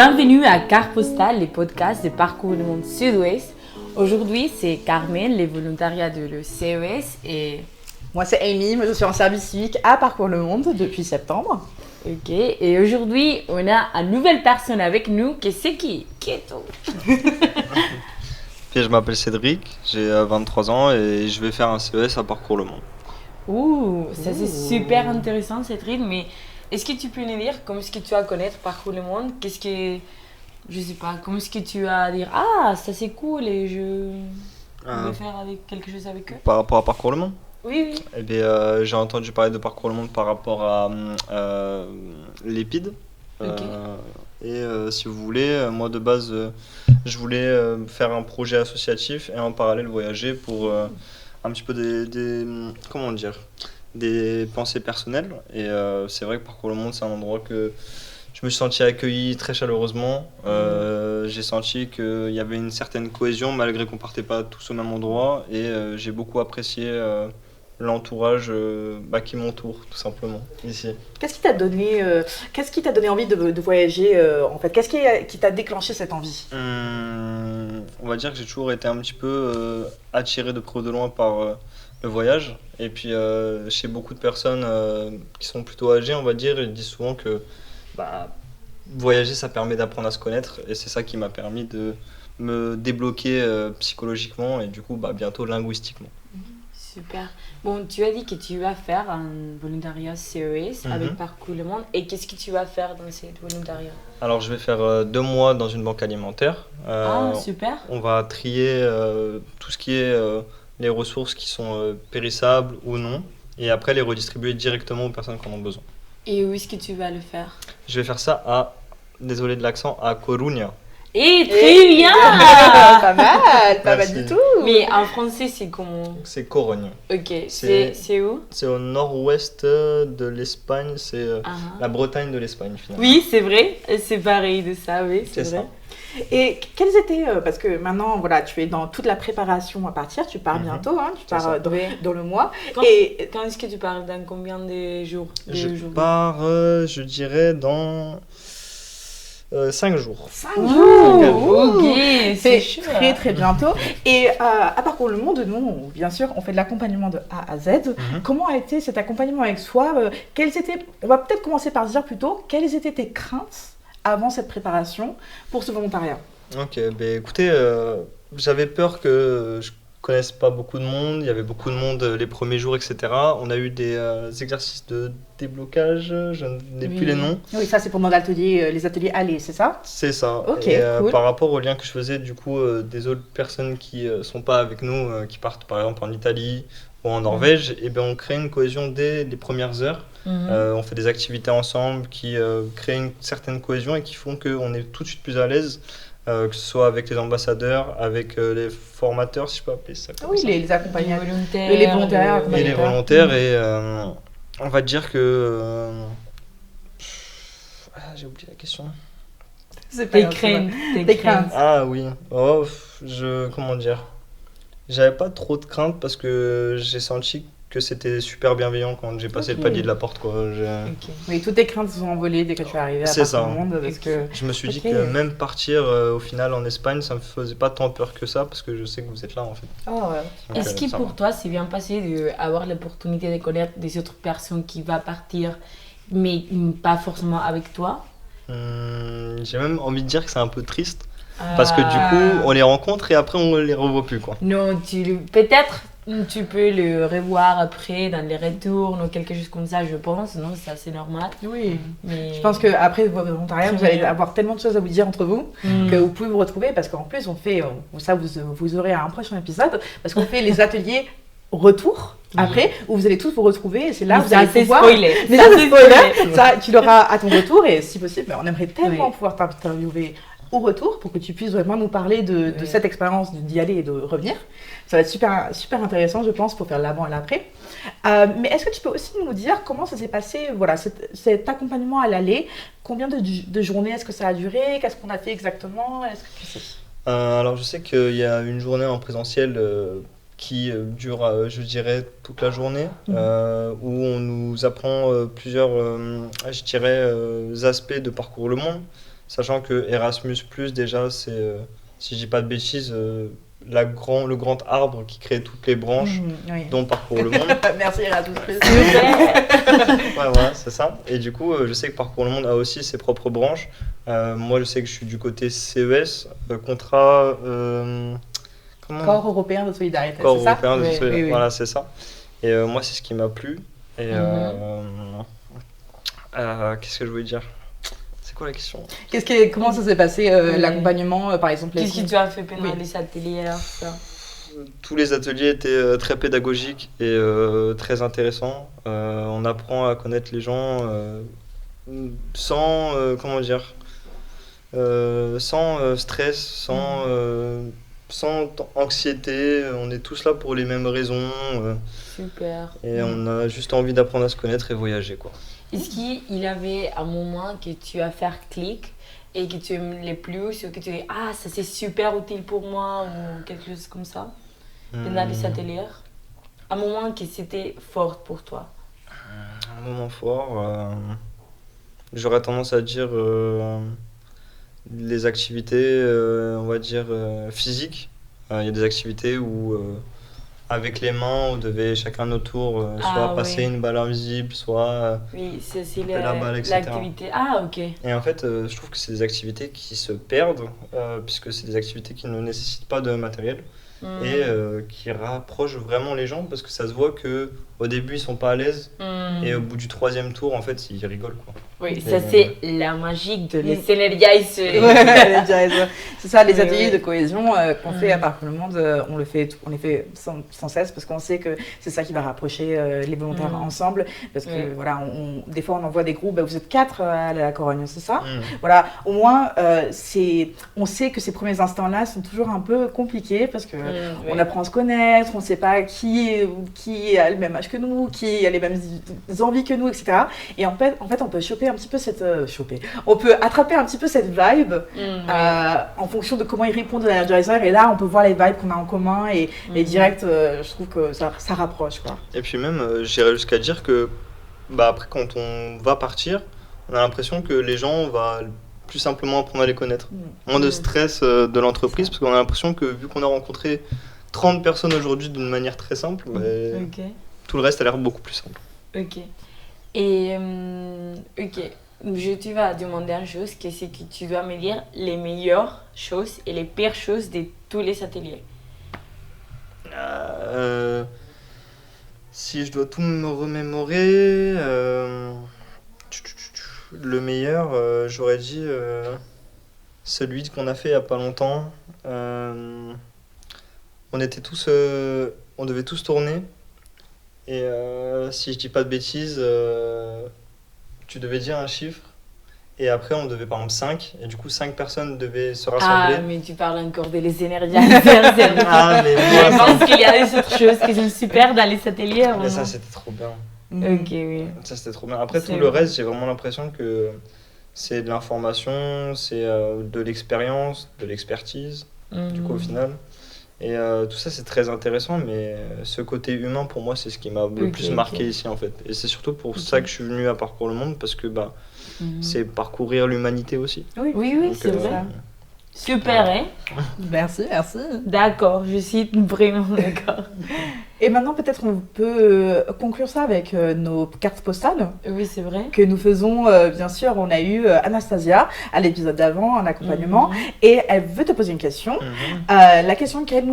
Bienvenue à Carte Postale, les podcasts de Parcours le Monde Sud-Ouest. Aujourd'hui, c'est Carmen, les volontariats de le CES et... Moi, c'est Amy, je suis en service civique à Parcours le Monde depuis septembre. Ok, et aujourd'hui, on a une nouvelle personne avec nous. C'est qui est tout? Je m'appelle Cédric, j'ai 23 ans et je vais faire un CES à Parcours le Monde. Ouh, ça c'est super intéressant cette rythme, mais est-ce que tu peux nous dire comment est-ce que tu as connaître Parcours le Monde? Qu'est-ce que, je sais pas, comment est-ce que tu as dire ah ça c'est cool et je vais faire avec quelque chose avec eux? Par rapport à Parcours le Monde? Oui. Eh bien, j'ai entendu parler de Parcours le Monde par rapport à l'EPID. Ok. Si vous voulez, moi de base, je voulais faire un projet associatif et en parallèle voyager pour un petit peu comment dire, des pensées personnelles. Et c'est vrai que Parcours le Monde, c'est un endroit que je me suis senti accueilli très chaleureusement. J'ai senti qu'il y avait une certaine cohésion malgré qu'on partait pas tous au même endroit. Et j'ai beaucoup apprécié l'entourage qui m'entoure tout simplement ici. Qu'est-ce qui t'a donné envie de voyager en fait? Qu'est-ce qui t'a déclenché cette envie? On va dire que j'ai toujours été un petit peu attiré de près ou de loin par le voyage. Et puis chez beaucoup de personnes qui sont plutôt âgées, on va dire, ils disent souvent que voyager ça permet d'apprendre à se connaître. Et c'est ça qui m'a permis de me débloquer psychologiquement et du coup bientôt linguistiquement. Super. Bon, tu as dit que tu vas faire un volontariat CES avec Parcours le Monde. Et qu'est-ce que tu vas faire dans ce volontariat? Alors, je vais faire 2 mois dans une banque alimentaire. Super. On va trier tout ce qui est les ressources qui sont périssables ou non. Et après, les redistribuer directement aux personnes qui en ont besoin. Et où est-ce que tu vas le faire? Je vais faire ça désolé de l'accent, à Coruña. Et très bien. Pas mal du tout. Mais en français, c'est comment? C'est Corogne. Ok, c'est où? C'est au nord-ouest de l'Espagne, c'est la Bretagne de l'Espagne finalement. Oui, c'est vrai, c'est pareil de ça, oui, c'est vrai. Ça. Et quels étaient, parce que maintenant, voilà, tu es dans toute la préparation à partir, tu pars bientôt, tu pars dans le mois. Quand est-ce que tu pars? Dans combien de jours? Je pars, je dirais, dans 5 jours. 5 jours. Ok, c'est très très bientôt. Et à Parcours le Monde, nous, bien sûr, on fait de l'accompagnement de A à Z. Comment a été cet accompagnement avec soi? On va peut-être commencer par dire plutôt, quelles étaient tes craintes avant cette préparation pour ce volontariat? Ok, écoutez, j'avais peur que je connaisse pas beaucoup de monde, il y avait beaucoup de monde les premiers jours, etc. On a eu des exercices de déblocage, je n'ai plus les noms. Oui, ça c'est pendant les ateliers allés, c'est ça? C'est ça. Ok, et cool. Par rapport aux liens que je faisais du coup des autres personnes qui sont pas avec nous, qui partent par exemple en Italie ou en Norvège, et on crée une cohésion dès les premières heures. On fait des activités ensemble qui créent une certaine cohésion et qui font qu'on est tout de suite plus à l'aise. Que ce soit avec les ambassadeurs, avec les formateurs, si je peux appeler ça comme ça. Les accompagnants, les volontaires. Et les volontaires, et on va dire que... j'ai oublié la question. Tes craintes. Ah oui, comment dire, j'avais pas trop de craintes parce que j'ai senti que c'était super bienveillant quand j'ai passé le palier de la porte, quoi. Mais toutes tes craintes se sont envolées dès que tu es arrivé à Parcours le Monde. Parce que... Je me suis dit que même partir au final en Espagne, ça me faisait pas tant peur que ça parce que je sais que vous êtes là en fait. Oh, ouais. Est-ce que pour toi c'est bien passé d'avoir l'opportunité de connaître des autres personnes qui vont partir, mais pas forcément avec toi? J'ai même envie de dire que c'est un peu triste parce que du coup on les rencontre et après on les revoit plus, quoi. Non, peut-être tu peux le revoir après dans les retours ou quelque chose comme ça, je pense. Non, ça c'est normal. Oui. Mais... Je pense qu'après votre volontariat, vous allez avoir tellement de choses à vous dire entre vous que vous pouvez vous retrouver parce qu'en plus on fait, ça vous aurez un prochain épisode, parce qu'on fait les ateliers retour après où vous allez tous vous retrouver et c'est là où vous allez pouvoir spoiler. Mais ça c'est spoiler. Ça tu l'auras à ton retour et si possible on aimerait tellement pouvoir t'interviewer au retour pour que tu puisses vraiment nous parler de cette expérience d'y aller et de revenir. Ça va être super, super intéressant, je pense, pour faire l'avant et l'après. Mais est-ce que tu peux aussi nous dire comment ça s'est passé, voilà, cet accompagnement à l'aller? Combien de journées est-ce que ça a duré? Qu'est-ce qu'on a fait exactement? Est-ce que tu sais? Alors, je sais qu'il y a une journée en présentiel qui dure, je dirais, toute la journée, où on nous apprend plusieurs, je dirais, aspects de Parcours le Monde. Sachant que Erasmus+, déjà, c'est, si je dis pas de bêtises, le grand arbre qui crée toutes les branches Oui. dont Parcours le Monde. Merci Erasmus+. Ouais, voilà, c'est ça. Et du coup, je sais que Parcours le Monde a aussi ses propres branches. Moi, je sais que je suis du côté CES, contrat... comment Corps européen de solidarité, Corps c'est ça? européen de Oui, solidarité. oui, oui. Voilà, c'est ça. Et moi, c'est ce qui m'a plu. Et qu'est-ce que je voulais dire? C'est quoi la question? Comment ça s'est passé, l'accompagnement, par exemple les Qu'est-ce que tu as fait pendant les ateliers alors ça? Tous les ateliers étaient très pédagogiques et très intéressants. On apprend à connaître les gens sans, comment dire, sans stress, sans anxiété. On est tous là pour les mêmes raisons Super. et on a juste envie d'apprendre à se connaître et voyager, quoi. Est-ce qu'il y avait un moment que tu as fait clic et que tu aimes le plus ou que tu dis ah ça c'est super utile pour moi ou quelque chose comme ça pendant les ateliers? Un moment qui c'était fort pour toi? Un moment fort, j'aurais tendance à dire les activités, on va dire physiques. Il y a des activités où avec les mains, on devait chacun notre tour soit passer une balle invisible, soit oui, c'est la balle, etc. l'activité. Ah, ok. Et en fait, je trouve que c'est des activités qui se perdent, puisque c'est des activités qui ne nécessitent pas de matériel et qui rapprochent vraiment les gens, parce que ça se voit que au début ils sont pas à l'aise et au bout du 3e tour, en fait, ils rigolent, quoi. Oui, Et ça c'est la magie de les synergies. Ouais, c'est ça, les ateliers oui. de cohésion qu'on fait à Parcours le Monde, on les fait sans cesse parce qu'on sait que c'est ça qui va rapprocher les volontaires ensemble. Parce que voilà, des fois on envoie des groupes, vous êtes 4 à la Corogne, c'est ça? Voilà, au moins on sait que ces premiers instants-là sont toujours un peu compliqués parce que on apprend à se connaître, on ne sait pas qui a le même âge que nous, qui a les mêmes envies que nous, etc. Et en fait on peut choper un petit peu on peut attraper un petit peu cette vibe en fonction de comment ils répondent à l'Energizer, et là on peut voir les vibes qu'on a en commun et direct je trouve que ça rapproche, quoi. Et puis même j'irais jusqu'à dire que après quand on va partir, on a l'impression que les gens, on va plus simplement apprendre à les connaître. Moins de stress de l'entreprise, parce qu'on a l'impression que vu qu'on a rencontré 30 personnes aujourd'hui d'une manière très simple, tout le reste a l'air beaucoup plus simple. Ok. Et je te vais demander une chose, que c'est que tu dois me dire les meilleures choses et les pires choses de tous les ateliers. Si je dois tout me remémorer, le meilleur, j'aurais dit celui qu'on a fait il n'y a pas longtemps. On devait tous tourner. Et si je dis pas de bêtises, tu devais dire un chiffre. Et après, on devait par exemple 5. Et du coup, 5 personnes devaient se rassembler. Ah, mais tu parles encore des énergies. Mais je pense qu'il y a des autres choses qui sont super dans les ateliers. Mais ça, c'était trop bien. Ok, oui. Ça, c'était trop bien. Après, tout le reste, j'ai vraiment l'impression que c'est de l'information, c'est de l'expérience, de l'expertise, du coup, au final. Et tout ça, c'est très intéressant, mais ce côté humain, pour moi, c'est ce qui m'a le plus marqué ici, en fait. Et c'est surtout pour ça que je suis venu à Parcours le Monde, parce que c'est parcourir l'humanité aussi. Oui, c'est vrai. Super, hein? Merci. D'accord, je suis vraiment d'accord. Et maintenant, peut-être on peut conclure ça avec nos cartes postales. Oui, c'est vrai. Que nous faisons, bien sûr, on a eu Anastasia à l'épisode d'avant, en accompagnement, et elle veut te poser une question. La question qu'elle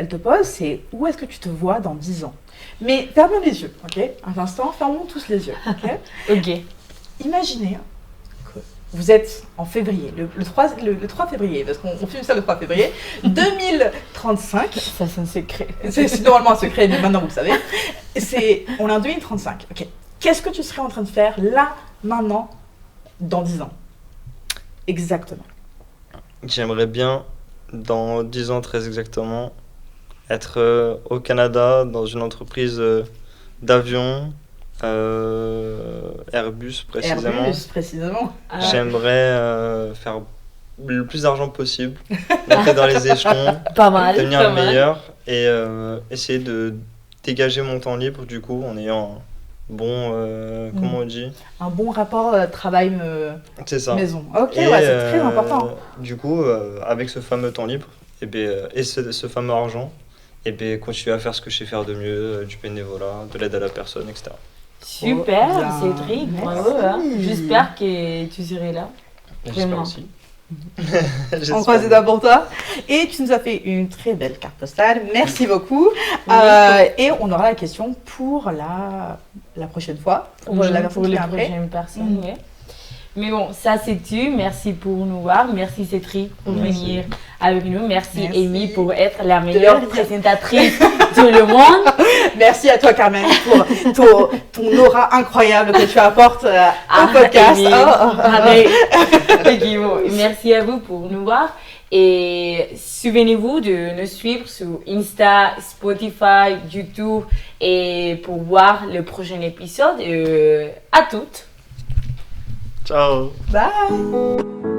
te pose, c'est où est-ce que tu te vois dans 10 ans? Mais fermons les yeux, ok? Un instant, fermons tous les yeux, ok? Ok. Imaginez que vous êtes en février, le 3 février, parce qu'on filme ça le 3 février, 2035. Ça, c'est un secret. C'est normalement un secret, mais maintenant vous le savez. On est en 2035. Ok. Qu'est-ce que tu serais en train de faire là, maintenant, dans 10 ans? Exactement. J'aimerais bien, dans 10 ans très exactement, être au Canada, dans une entreprise d'avion. Airbus précisément. J'aimerais faire le plus d'argent possible, monter dans les échelons, devenir le meilleur et essayer de dégager mon temps libre du coup en ayant comment on dit? Un bon rapport travail C'est ça. maison. Ok, Et, ouais, c'est très important. Du coup, avec ce fameux temps libre et ce fameux argent, continuer à faire ce que je sais faire de mieux, du bénévolat, de l'aide à la personne, etc. Super, bien. Cédric, bravo. Hein. Merci. J'espère que tu serais là. J'espère Vraiment. aussi. On croise les doigts pour toi. Et tu nous as fait une très belle carte postale. Merci beaucoup. Et on aura la question pour la prochaine fois. Pour la version pour qui les vient après. prochaines personnes, ouais. Mais bon, ça c'est tout. Merci pour nous voir. Merci Cédric pour venir avec nous. Merci Amy pour être la meilleure présentatrice de le monde. Merci à toi Carmen pour ton aura incroyable que tu apportes au podcast. Ok, bon, merci à vous pour nous voir. Et souvenez-vous de nous suivre sur Insta, Spotify, YouTube et pour voir le prochain épisode. À toutes. Ciao. Bye.